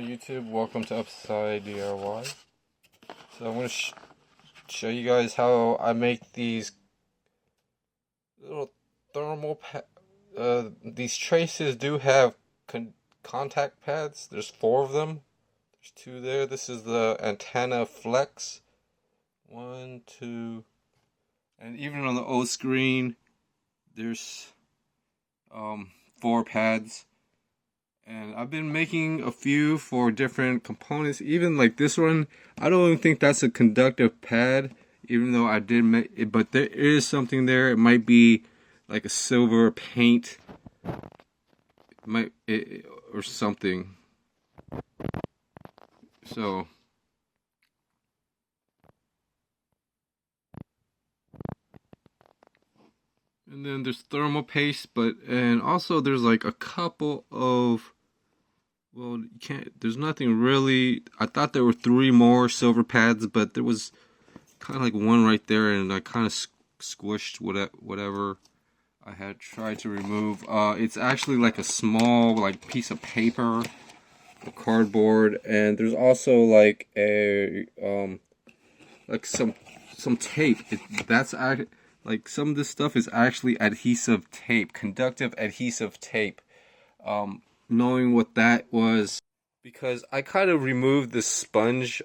YouTube, welcome to Upside DIY. So I'm going to show you guys how I make these little these traces do have contact pads. There's 4 of them. There's 2 there. This is the antenna flex. 1, 2, and even on the old screen there's 4 pads. And I've been making a few for different components. Even like this one, I don't even think that's a conductive pad, even though I did make it, but there is something there. It might be like a silver paint, or something. So and then there's thermal paste, and also there's like a couple of, well, you can't, there's nothing really. I thought there were 3 more silver pads, but there was kind of like 1 right there, and I kind of squished whatever I had tried to remove. It's actually like a small like piece of paper, a cardboard, and there's also like a like some tape. That's like some of this stuff is actually adhesive tape, conductive adhesive tape. Knowing what that was, because I kind of removed the sponge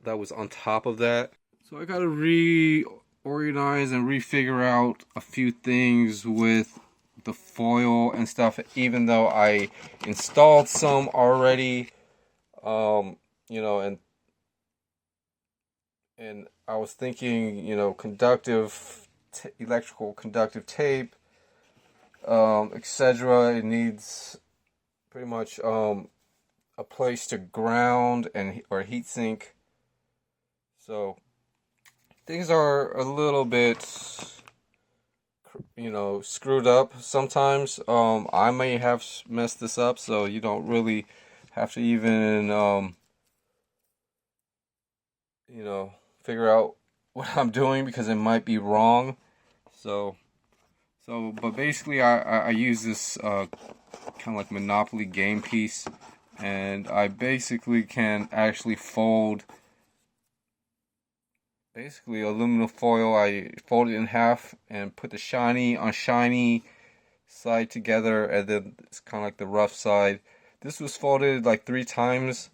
that was on top of that. So I gotta reorganize and refigure out a few things with the foil and stuff, even though I installed some already, you know, and I was thinking, you know, electrical conductive tape, etc. It needs pretty much a place to ground or heat sink. So things are a little bit, you know, screwed up sometimes. I may have messed this up, so you don't really have to even you know, figure out what I'm doing, because it might be wrong. But basically I use this kind of like Monopoly game piece, and I basically can actually fold basically aluminum foil. I fold it in half and put the shiny on shiny side together, and then it's kind of like the rough side. This was folded like 3 times,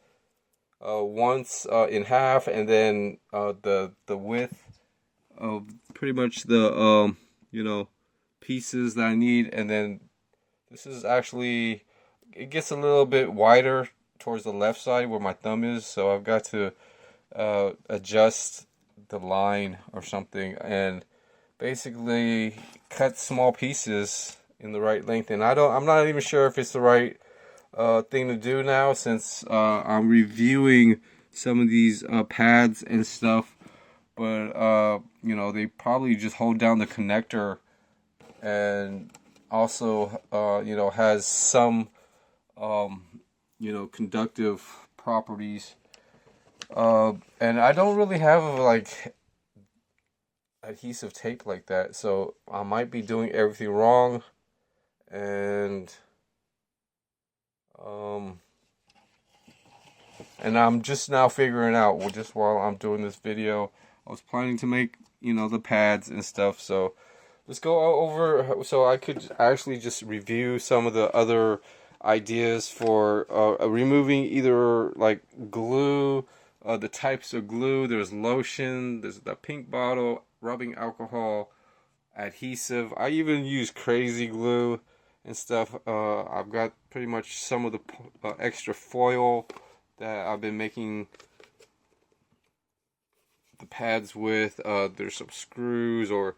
once in half, and then the width of pretty much the you know, pieces that I need. And then this is actually, it gets a little bit wider towards the left side where my thumb is, so I've got to adjust the line or something, and basically cut small pieces in the right length. And I'm not even sure if it's the right thing to do now, since I'm reviewing some of these pads and stuff. But you know, they probably just hold down the connector, and also you know, has some you know, conductive properties. And I don't really have like adhesive tape like that, so I might be doing everything wrong. And I'm just now figuring out, well, just while I'm doing this video. I was planning to make, you know, the pads and stuff, so let's go over, so I could actually just review some of the other ideas for removing either like glue, the types of glue. There's lotion, there's the pink bottle, rubbing alcohol, adhesive. I even use crazy glue and stuff. I've got pretty much some of the extra foil that I've been making the pads with. There's some screws, or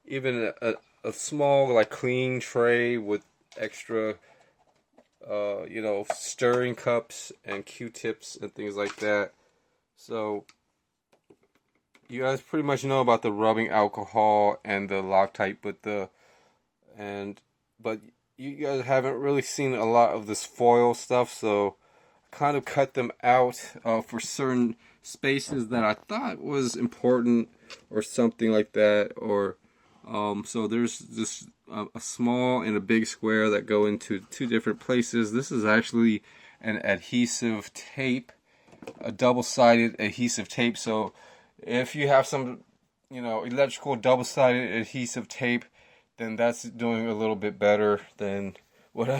even a small like clean tray with extra you know, stirring cups and Q-tips and things like that. So you guys pretty much know about the rubbing alcohol and the Loctite, but you guys haven't really seen a lot of this foil stuff, so I kind of cut them out for certain spaces that I thought was important or something like that. Or so there's this a small and a big square that go into 2 different places. This is actually an adhesive tape, a double-sided adhesive tape. So if you have some, electrical double-sided adhesive tape, then that's doing a little bit better than what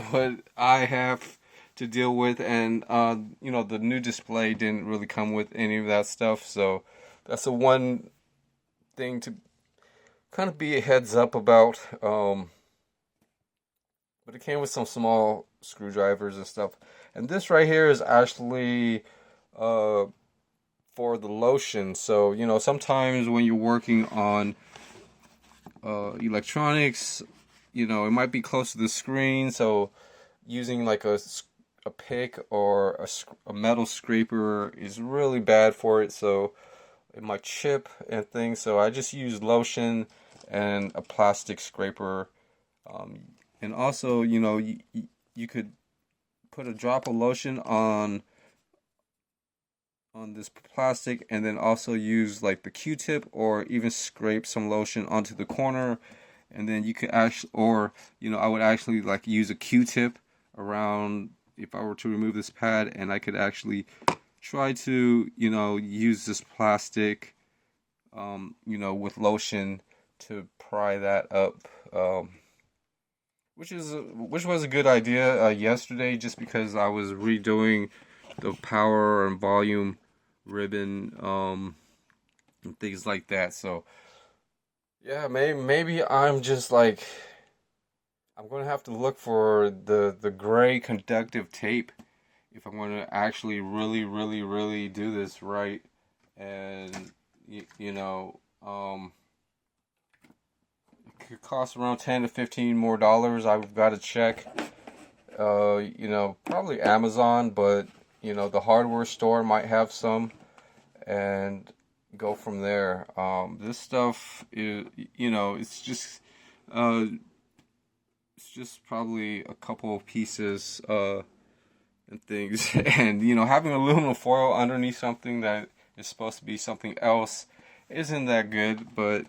I have to deal with. And the new display didn't really come with any of that stuff, so that's the one thing to kind of be a heads up about. But it came with some small screwdrivers and stuff. And this right here is actually for the lotion. So, sometimes when you're working on electronics, it might be close to the screen. So using like a pick or a metal scraper is really bad for it. So it might chip and things. So I just use lotion and a plastic scraper. And also, you could put a drop of lotion on this plastic, and then also use like the Q-tip, or even scrape some lotion onto the corner, and then you could actually, or I would actually like use a Q-tip around if I were to remove this pad, and I could actually try to use this plastic with lotion to pry that up. Which was a good idea yesterday, just because I was redoing the power and volume ribbon and things like that. So yeah, maybe I'm just like, I'm gonna have to look for the gray conductive tape if I'm gonna actually really do this right. And it could cost around $10 to $15 more. I've got to check. Probably Amazon, but the hardware store might have some, and go from there. This stuff is, it's just probably a couple of pieces and things, and having aluminum foil underneath something that is supposed to be something else isn't that good. But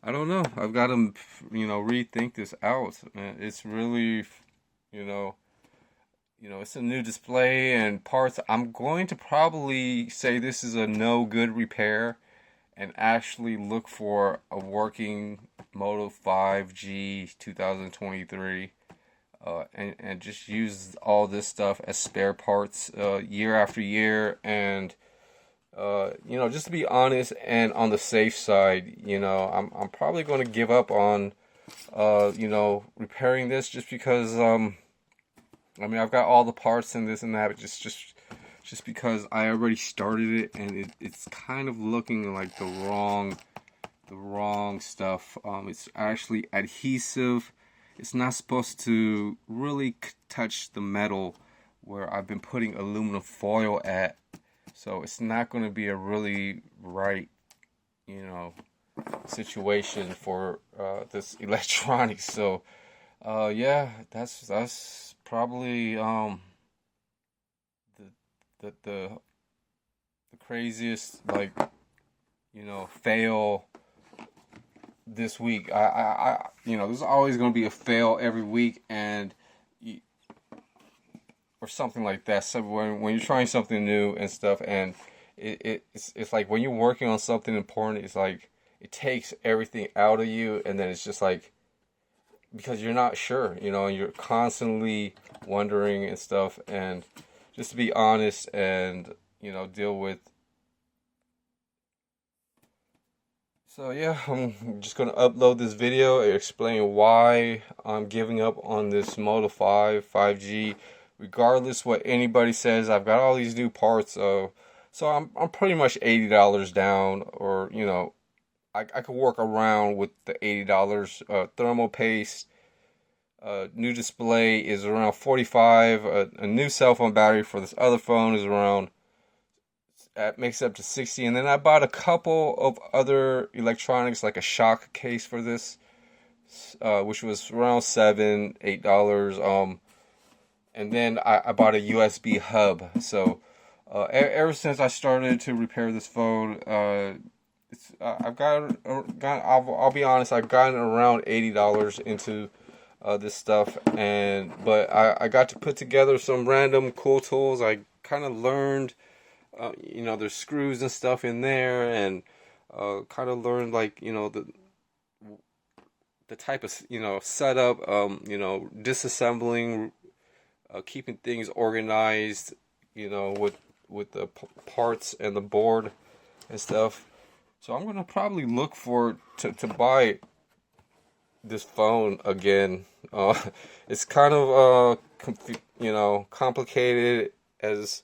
I don't know. I've got to, rethink this out. It's really, it's a new display and parts. I'm going to probably say this is a no good repair, and actually look for a working Moto 5G 2023, and just use all this stuff as spare parts year after year. And just to be honest and on the safe side, I'm probably going to give up on, repairing this, just because, I've got all the parts and this and that, but just because I already started it, and it's kind of looking like the wrong stuff. It's actually adhesive. It's not supposed to really touch the metal where I've been putting aluminum foil at. So it's not going to be a really right, situation for this electronics. So, yeah, that's probably the craziest, like, fail this week. There's always going to be a fail every week, and or something like that. So when you're trying something new and stuff, and it's like when you're working on something important, it's like it takes everything out of you, and then it's just like, because you're not sure, and you're constantly wondering and stuff. And just to be honest and deal with. So yeah, I'm just gonna upload this video and explain why I'm giving up on this Moto 5G. Regardless what anybody says, I've got all these new parts, so I'm pretty much $80 down, or I could work around with the $80. Thermal paste, new display is around $45. A new cell phone battery for this other phone is around, makes up to $60. And then I bought a couple of other electronics, like a shock case for this, which was around $7, $8. And then I bought a USB hub. So ever since I started to repair this phone, I've got I'll be honest, I've gotten around $80 into this stuff, but I got to put together some random cool tools. I kind of learned, there's screws and stuff in there, and kind of learned, like, the type of, setup, disassembling, keeping things organized, with the parts and the board and stuff. So I'm gonna probably look to buy this phone again. It's kind of complicated as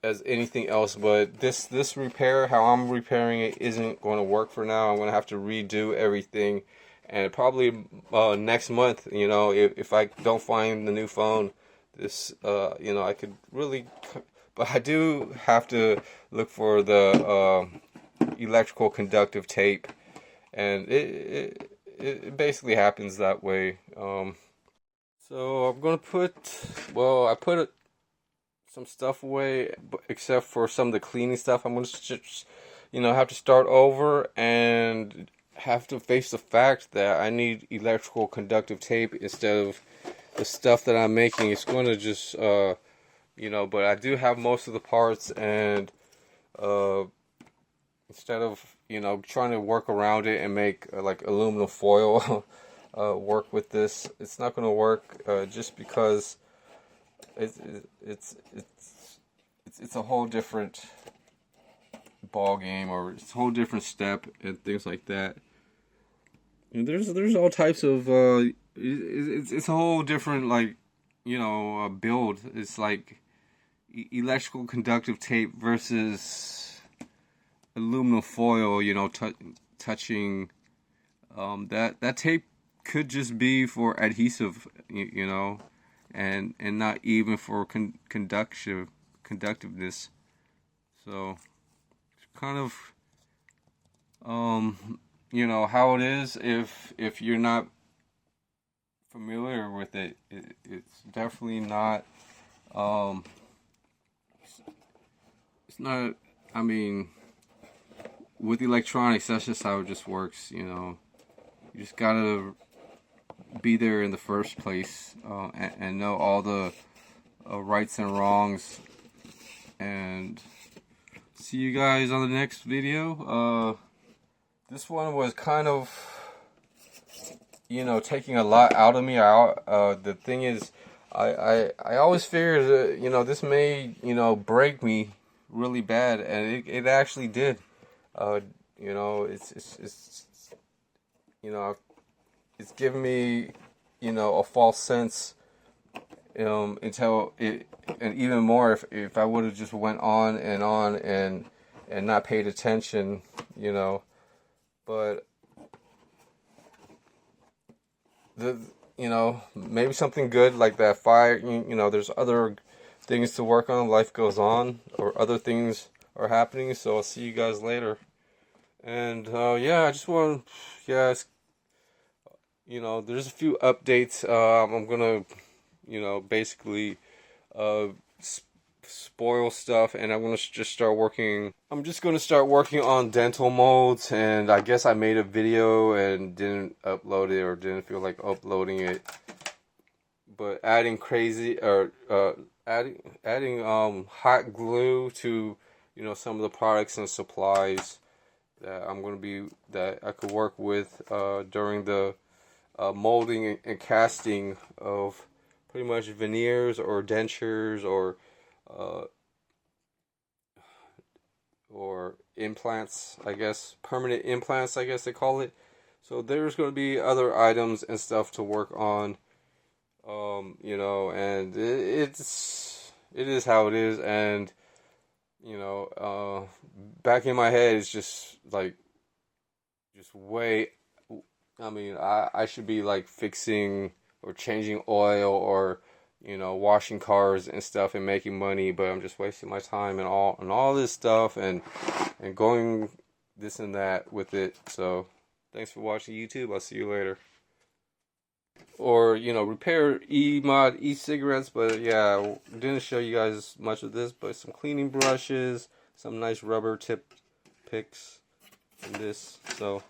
anything else, but this repair, how I'm repairing it, isn't going to work for now. I'm going to have to redo everything, and probably next month, if I don't find the new phone, I could really, but I do have to look for the electrical conductive tape, and it basically happens that way. So I'm gonna I put some stuff away, except for some of the cleaning stuff. I'm gonna just, have to start over and have to face the fact that I need electrical conductive tape instead of the stuff that I'm making. It's going to just, but I do have most of the parts, and instead of, trying to work around it and make like aluminum foil work with this, it's not going to work, just because it's a whole different ball game, or it's a whole different step and things like that. And there's all types of it's a whole different, like, build. It's like electrical conductive tape versus aluminum foil, touching. That tape could just be for adhesive, and not even for conductiveness. So it's kind of how it is. If you're not familiar with it, it's definitely not. It's not. I mean, with electronics, that's just how it just works. You just gotta be there in the first place, and know all the rights and wrongs. And see you guys on the next video. This one was kind of, taking a lot out of me. The thing is, I always feared that, this may, break me really bad, and it actually did. It's given me, a false sense, until it, and even more if I would have just went on and not paid attention, but maybe something good like that fire, there's other things to work on. Life goes on, or other things are happening. So I'll see you guys later. And I just want there's a few updates. I'm gonna basically spoil stuff, and I'm just gonna start working on dental molds. And I guess I made a video and didn't upload it, or didn't feel like uploading it, but adding hot glue to some of the products and supplies that I could work with during the molding and casting of pretty much veneers or dentures or implants, I guess, permanent implants, I guess they call it. So there's going to be other items and stuff to work on, and it is how it is. And back in my head, it's just way. I mean, I should be like fixing or changing oil, or washing cars and stuff and making money, but I'm just wasting my time and all this stuff and going this and that with it. So thanks for watching YouTube. I'll see you later. Or repair e-cigarettes, but yeah, didn't show you guys much of this, but some cleaning brushes, some nice rubber tip picks, and this. So